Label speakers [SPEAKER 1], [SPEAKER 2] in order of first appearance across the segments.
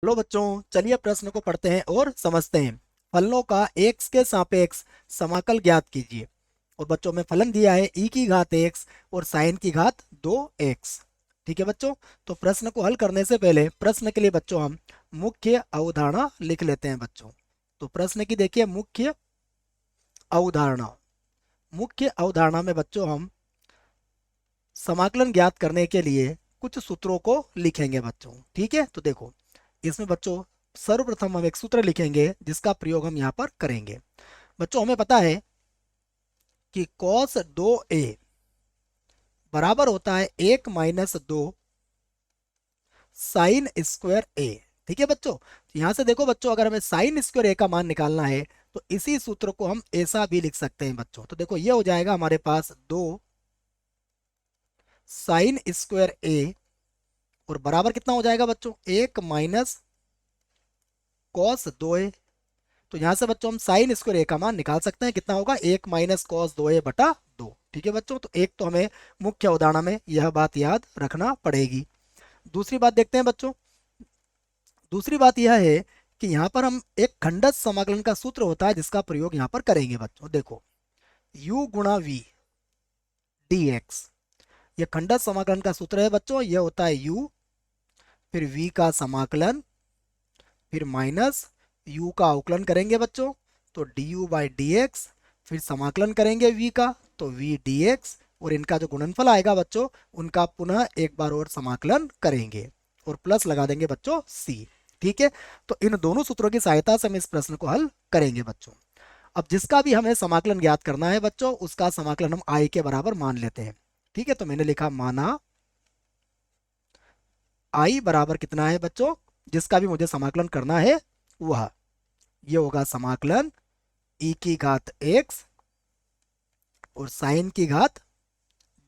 [SPEAKER 1] Hello बच्चों, चलिए प्रश्न को पढ़ते हैं और समझते हैं। फलनों का x के सापेक्ष समाकल ज्ञात कीजिए। और बच्चों में फलन दिया है e की घात x और sin की घात 2x। ठीक है बच्चों, तो प्रश्न को हल करने से पहले प्रश्न के लिए बच्चों हम मुख्य अवधारणा लिख लेते हैं बच्चों। तो प्रश्न की देखिए मुख्य अवधारणा। मुख्य अवधारणा में बच्चों हम समाकलन ज्ञात करने के लिए कुछ सूत्रों को लिखेंगे बच्चों। ठीक है, तो देखो इसमें बच्चों सर्वप्रथम हम एक सूत्र लिखेंगे जिसका प्रयोग हम यहाँ पर करेंगे। बच्चों हमें पता है कि cos 2a बराबर होता है 1 - 2 साइन स्क्वायर ए। ठीक है बच्चों, तो यहाँ से देखो बच्चों, अगर हमें साइन स्क्वायर ए का मान निकालना है तो इसी सूत्र को हम ऐसा भी लिख सकते हैं बच्चों। तो देखो ये हो जाएगा हमारे पास 2 साइन स्क्वायर ए और बराबर कितना हो जाएगा बच्चों, 1 - cos 2a। तो यहां से बच्चों हम साइन स्क्वायर ए का मान निकाल सकते हैं, कितना होगा 1 - cos 2a/2। ठीक है बच्चों, तो एक तो हमें मुख्य अवधारणा में यह बात याद रखना पड़ेगी। दूसरी बात देखते हैं बच्चों। दूसरी बात यह है कि यहाँ पर हम एक खंडत समाकलन का सूत्र होता है जिसका प्रयोग यहाँ पर करेंगे बच्चों। देखो u गुणा v dx, ये खंडत समाकलन का सूत्र है बच्चों। यह होता है u, फिर v का समाकलन, फिर माइनस u का अवकलन करेंगे बच्चों तो du/dx, फिर समाकलन करेंगे v का तो v dx, और इनका जो गुणनफल आएगा बच्चों उनका पुनः एक बार और समाकलन करेंगे और प्लस लगा देंगे बच्चों c। ठीक है, तो इन दोनों सूत्रों की सहायता से हम इस प्रश्न को हल करेंगे बच्चों। अब जिसका भी हमें समाकलन ज्ञात करना है बच्चों उसका समाकलन हम i के बराबर मान लेते हैं। ठीक है, तो मैंने लिखा माना i बराबर कितना है बच्चों, जिसका भी मुझे समाकलन करना है वह, ये होगा समाकलन e की घात x और साइन की घात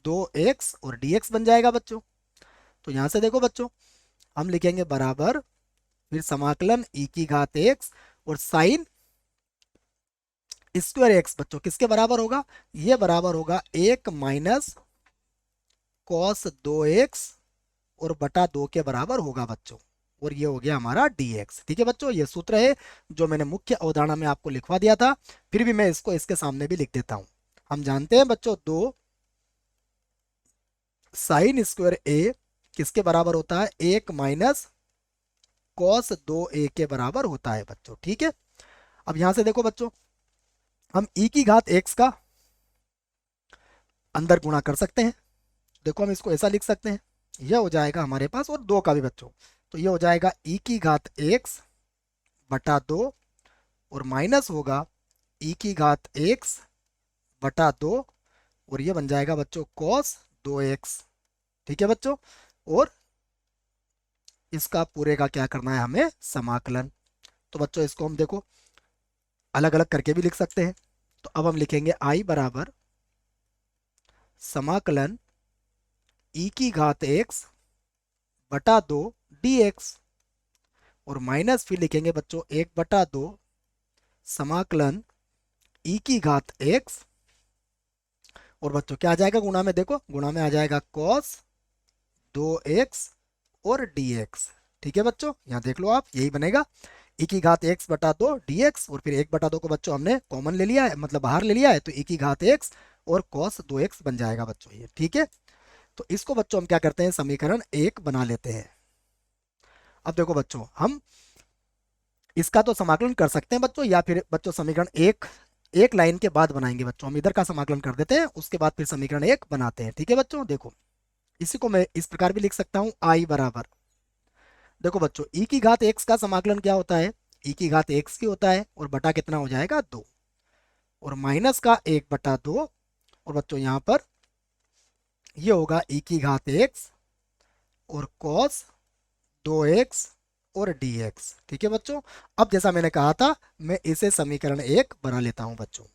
[SPEAKER 1] 2x और dx बन जाएगा बच्चों। तो यहां से देखो बच्चों हम लिखेंगे बराबर, फिर समाकलन e की घात x और साइन स्क्वायर एक्स बच्चों किसके बराबर होगा, ये बराबर होगा 1 - cos 2x और बटा 2 के बराबर होगा बच्चों। और ये हो गया हमारा dx। ठीक है बच्चों, ये सूत्र है जो मैंने मुख्य अवधारणा में आपको लिखवा दिया था, फिर भी मैं इसको इसके सामने भी लिख देता हूं। हम जानते हैं बच्चों 2 साइन स्क्वायर ए किसके बराबर होता है, 1 - cos 2a के बराबर होता है बच्चों। ठीक है, अब यहां से देखो बच्चों हम e की घात x का अंदर गुणा कर सकते हैं। देखो हम इसको ऐसा लिख सकते हैं, यह हो जाएगा हमारे पास, और 2 का भी बच्चों, तो यह हो जाएगा e की घात x बटा 2 और माइनस होगा e की घात x बटा 2 और ये बन जाएगा बच्चों cos 2x। ठीक है बच्चों, और इसका पूरे का क्या करना है हमें, समाकलन। तो बच्चों इसको हम देखो अलग अलग करके भी लिख सकते हैं। तो अब हम लिखेंगे i बराबर समाकलन e की घात x बटा 2 dx और माइनस फिर लिखेंगे बच्चों 1/2 समाकलन e की घात x और बच्चों क्या आ जाएगा गुणा में, देखो गुणा में आ जाएगा cos 2x और dx। ठीक है बच्चों, यहाँ देख लो आप, यही बनेगा e की घात x बटा 2 dx और फिर 1/2 को बच्चों हमने कॉमन ले लिया है, मतलब बाहर ले लिया है, तो e की घात x और cos 2x बन जाएगा बच्चों ये। ठीक है, तो इसको बच्चों हम क्या करते हैं, समीकरण 1 बना लेते हैं। अब देखो बच्चों हम इसका तो समाकलन कर सकते हैं बच्चों, या फिर बच्चों समीकरण एक एक लाइन के बाद बनाएंगे बच्चों। हम इधर का समाकलन कर देते हैं उसके बाद फिर समीकरण 1 बनाते हैं। ठीक है बच्चों, देखो इसी को मैं इस प्रकार भी लिख सकता हूं, i बराबर, देखो बच्चों e की घात x का समाकलन क्या होता है, e की घात x की होता है और बटा कितना हो जाएगा 2 और माइनस का 1/2 और बच्चों यहाँ पर ये होगा e की घात x और cos 2x और dx। ठीक है बच्चों, अब जैसा मैंने कहा था मैं इसे समीकरण 1 बना लेता हूं बच्चों।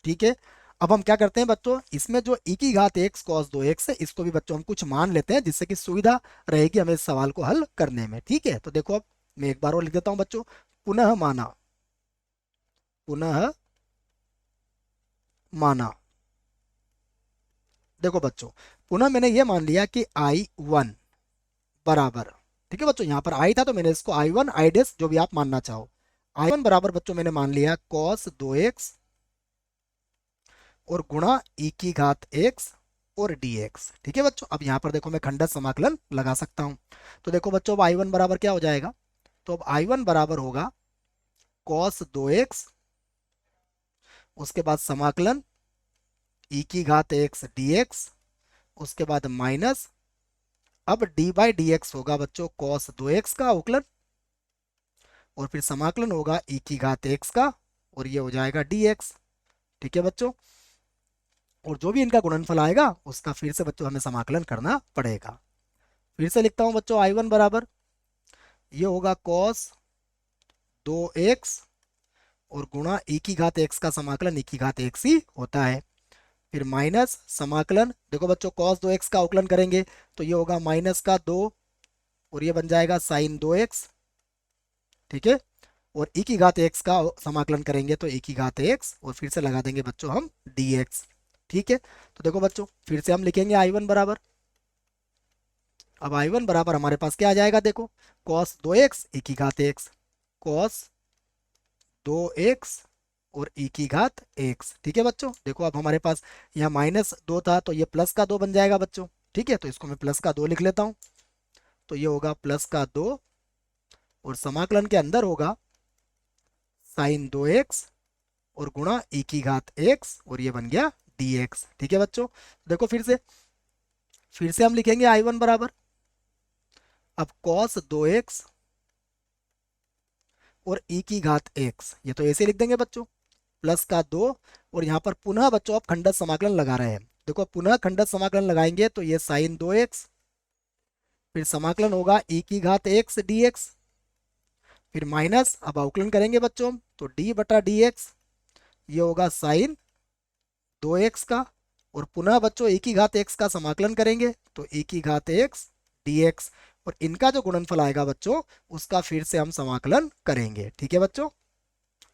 [SPEAKER 1] ठीक है, अब हम क्या करते हैं बच्चों, इसमें जो e की घात x cos 2x है इसको भी बच्चों हम कुछ मान लेते हैं जिससे कि सुविधा रहेगी हमें इस सवाल को हल करने में। ठीक है, तो देखो अब मैं एक बार और लिख देता हूं बच्चों, पुनः माना, पुनः माना। देखो बच्चों पुनः मैंने ये मान लिया कि i1 बराबर, ठीक है बच्चों, यहाँ पर आई था तो मैंने इसको आई वन आई डेस जो भी आप मानना चाहो। आई वन बराबर बच्चों मैंने मान लिया कॉस 2x और गुणा ई की घात x और dx। ठीक है बच्चों, अब यहाँ पर देखो मैं खंडत समाकलन लगा सकता हूँ। तो देखो बच्चों, अब आई वन बराबर क्या हो जाएगा, तो अब आई वन बराबर होगा कॉस 2x, उसके बाद समाकलन ई की घात x dx, उसके बाद माइनस, अब डी बाई डी एक्स होगा बच्चों कॉस 2x का अवकलन, और फिर समाकलन होगा ई की घात x का, और ये हो जाएगा dx। ठीक है बच्चों, और जो भी इनका गुणनफल आएगा उसका फिर से बच्चों हमें समाकलन करना पड़ेगा। फिर से लिखता हूं बच्चों, आई वन बराबर ये होगा कॉस 2x और गुणा ई की घात x का समाकलन ई की घात x ही होता है, फिर माइनस समाकलन, देखो बच्चों कॉस 2x का अवकलन करेंगे तो ये होगा माइनस का 2, और ये बन जाएगा साइन 2x। ठीक है, और ई की घात x का समाकलन करेंगे तो ई की घात x, और फिर से लगा देंगे बच्चों हम dx। ठीक है, तो देखो बच्चों फिर से हम लिखेंगे आई वन बराबर, अब आई वन बराबर हमारे पास क्या आ जाएगा, देखो कॉस 2x ई की घात x, कॉस 2x और ई की घात x। ठीक है बच्चों, देखो अब हमारे पास यहाँ -2 था तो ये प्लस का 2 बन जाएगा बच्चों। ठीक है, तो इसको मैं प्लस का 2 लिख लेता हूँ, तो ये होगा प्लस का 2, और समाकलन के अंदर होगा साइन 2x और गुणा ई की घात x, और ये बन गया dx। ठीक है बच्चों, देखो फिर से हम लिखेंगे आई वन बराबर, अब cos 2x और e की घात x, ये तो ऐसे लिख देंगे बच्चों, प्लस का 2, और यहाँ पर पुनः बच्चों आप खंडत समाकलन लगा रहे हैं, देखो पुनः खंडत समाकलन लगाएंगे तो ये साइन 2x, फिर समाकलन होगा e की घात x dx, फिर माइनस, अब अवकलन करेंगे बच्चों तो d बटा dx, ये होगा साइन 2x का, और पुनः बच्चों e की घात x का समाकलन करेंगे तो e की घात x dx, और इनका जो गुणनफल आएगा बच्चों उसका फिर से हम समाकलन करेंगे। ठीक है बच्चों,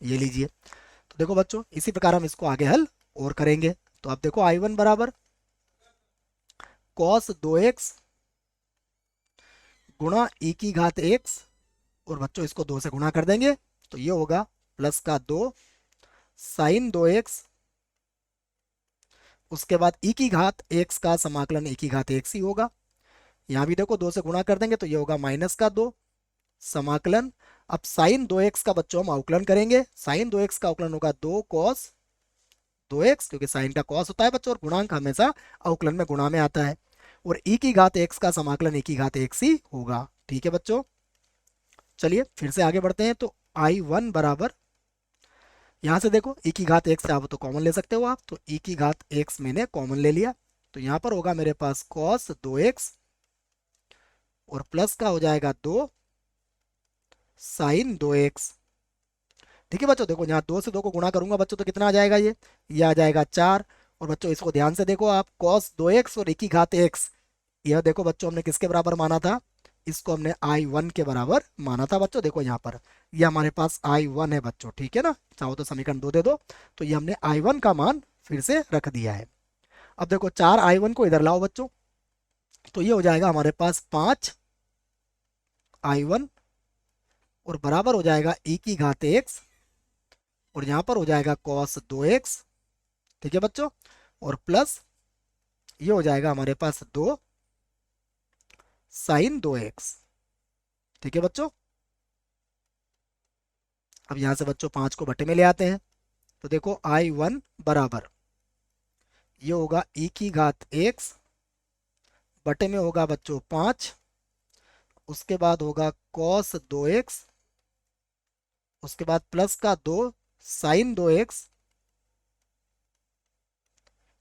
[SPEAKER 1] ये लीजिए, तो देखो बच्चों इसी प्रकार हम इसको आगे हल और करेंगे। तो अब देखो आई वन बराबर कॉस 2x गुणा ई की घात x, और बच्चों इसको 2 से गुणा कर देंगे तो ये होगा प्लस का 2 साइन 2x, उसके बाद ई की घात x का समाकलन ई की घात x ही होगा, यहाँ भी देखो 2 से गुणा कर देंगे तो ये होगा माइनस का 2 समाकलन, अब साइन 2x का बच्चों हम अवकलन करेंगे, साइन 2x का अवकलन होगा 2 कॉस 2x, क्योंकि साइन का कॉस होता है बच्चों और गुणांक हमेशा अवकलन में गुणा में आता है, और ई की घात x का समाकलन ई की घात x ही होगा। ठीक है बच्चों, चलिए फिर से आगे बढ़ते हैं, तो आई वन बराबर, यहाँ से देखो ई की घात x से आप तो कॉमन ले सकते हो आप, तो ई की घात x मैंने कॉमन ले लिया, तो यहाँ पर होगा मेरे पास कॉस 2x और प्लस का हो जाएगा 2 साइन 2x। ठीक है बच्चों, देखो यहाँ 2 से 2 को गुणा करूंगा बच्चों तो कितना आ जाएगा, ये आ जाएगा 4, और बच्चों इसको ध्यान से देखो आप, cos 2x और e की घात x, यह देखो बच्चों हमने किसके बराबर माना था, इसको हमने आई वन के बराबर माना था बच्चों। देखो यहाँ पर ये हमारे पास आई वन है बच्चों, ठीक है ना, चाहो तो समीकरण 2 दे दो, तो ये हमने आई वन का मान फिर से रख दिया है। अब देखो 4 आई वन को इधर लाओ बच्चों, तो ये हो जाएगा हमारे पास 5 आई वन, और बराबर हो जाएगा e की घात x, और यहाँ पर हो जाएगा cos 2x। ठीक है बच्चों, और प्लस ये हो जाएगा हमारे पास 2 साइन 2x। ठीक है बच्चों, अब यहाँ से बच्चों 5 को बटे में ले आते हैं, तो देखो आई वन बराबर ये होगा e की घात x, बटे में होगा बच्चों 5, उसके बाद होगा cos 2x, उसके बाद प्लस का 2 साइन 2x।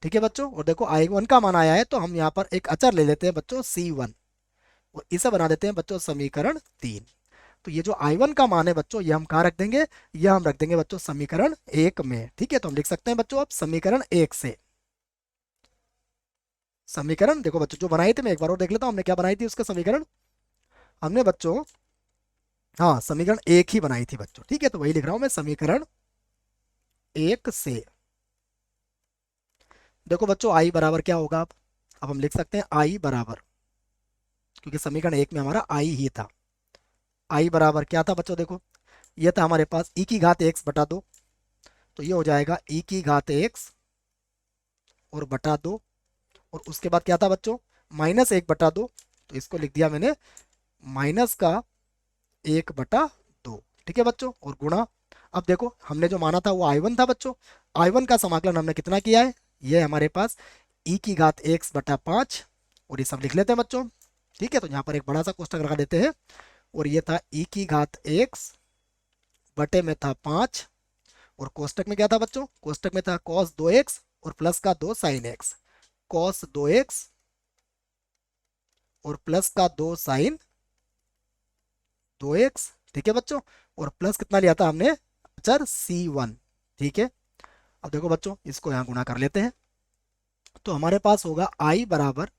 [SPEAKER 1] ठीक है बच्चों, और देखो आई वन का मान आया है तो हम यहाँ पर एक अचर ले लेते हैं बच्चों c1, और इसे बना देते हैं बच्चों समीकरण 3। तो ये जो आई वन का मान है बच्चों ये हम कहाँ रख देंगे, ये हम रख देंगे बच्चों समीकरण 1 में। ठीक है, तो हम लिख सकते हैं बच्चों अब समीकरण 1 से, समीकरण देखो बच्चों जो बनाई थी मैं एक बार और देख लेता हूँ, हमने क्या बनाई थी उसका समीकरण, हमने बच्चों हाँ समीकरण 1 ही बनाई थी बच्चों। ठीक है, तो वही लिख रहा हूँ मैं समीकरण 1 से। देखो बच्चों आई बराबर क्या होगा, अब हम लिख सकते हैं आई बराबर क्योंकि समीकरण 1 में हमारा आई ही था। आई बराबर क्या था बच्चों, देखो ये था हमारे पास ई की घात एक्स बटा दो, तो ये हो जाएगा ई की घात एक्स और बटा दो, और उसके बाद क्या था बच्चों, माइनस एक बटा दो, तो इसको लिख दिया मैंने माइनस का एक बटा दो। ठीक है बच्चों, और गुणा, अब देखो हमने जो माना था वो आई1 था बच्चों, आई1 का समाकलन हमने कितना किया है, ये हमारे पास ई की घात एक्स बटा पाँच, और ये सब लिख लेते हैं बच्चों। ठीक है, तो यहाँ पर एक बड़ा सा कोष्टक लगा देते हैं, और ये था ई की घात एक्स बटे में था पाँच, और कोष्टक में क्या था बच्चों, कोष्टक में था कॉस दो एक्स और प्लस का दो साइन एक्स, कॉस दो एक्स और प्लस का दो साइन दो एक्स। ठीक है बच्चों, और प्लस कितना लिया था हमने, अचर C1। ठीक है, अब देखो बच्चों इसको यहाँ गुणा कर लेते हैं, तो हमारे पास होगा I बराबर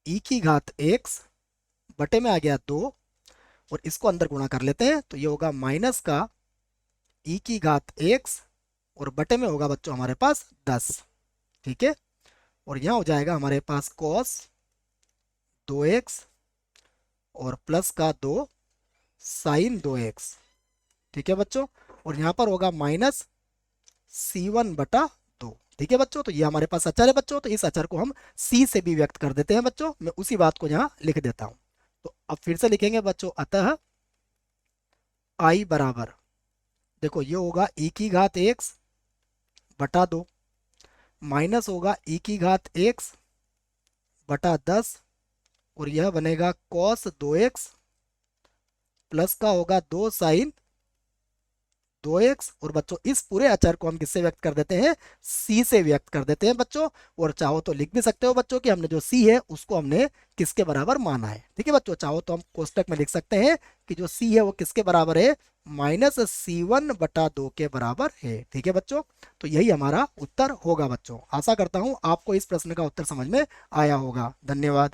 [SPEAKER 1] ई की घात एक्स बटे में आ गया दो, और इसको अंदर गुणा कर लेते हैं, तो ये होगा माइनस का ई की घात एक्स और बटे में होगा बच्चों हमारे पास 10। ठीक है, और यहाँ हो जाएगा हमारे पास कॉस दो एक्स और प्लस का दो साइन दो एक्स। ठीक है बच्चों, और यहाँ पर होगा माइनस C1 बटा दो। ठीक है बच्चों, तो ये हमारे पास अचर है बच्चों, तो इस अचर को हम C से भी व्यक्त कर देते हैं बच्चों, मैं उसी बात को यहाँ लिख देता हूँ। तो अब फिर से लिखेंगे बच्चों, अतः I बराबर, देखो ये होगा ई की घात एक्स बटा दो, माइनस होगा ई की घात एक्स बटा 10, और यह बनेगा कॉस दो एक्स प्लस का होगा दो साइन दो एक्स, और बच्चों इस पूरे अचर को हम किससे व्यक्त कर देते हैं, सी से व्यक्त कर देते हैं बच्चों। और चाहो तो लिख भी सकते हो बच्चों कि हमने जो सी है उसको हमने किसके बराबर माना है। ठीक है बच्चों, चाहो तो हम कोष्टक में लिख सकते हैं कि जो सी है वो किसके बराबर है, माइनस C1 बटा दो के बराबर है। ठीक है बच्चों, तो यही हमारा उत्तर होगा बच्चों। आशा करता हूं आपको इस प्रश्न का उत्तर समझ में आया होगा। धन्यवाद।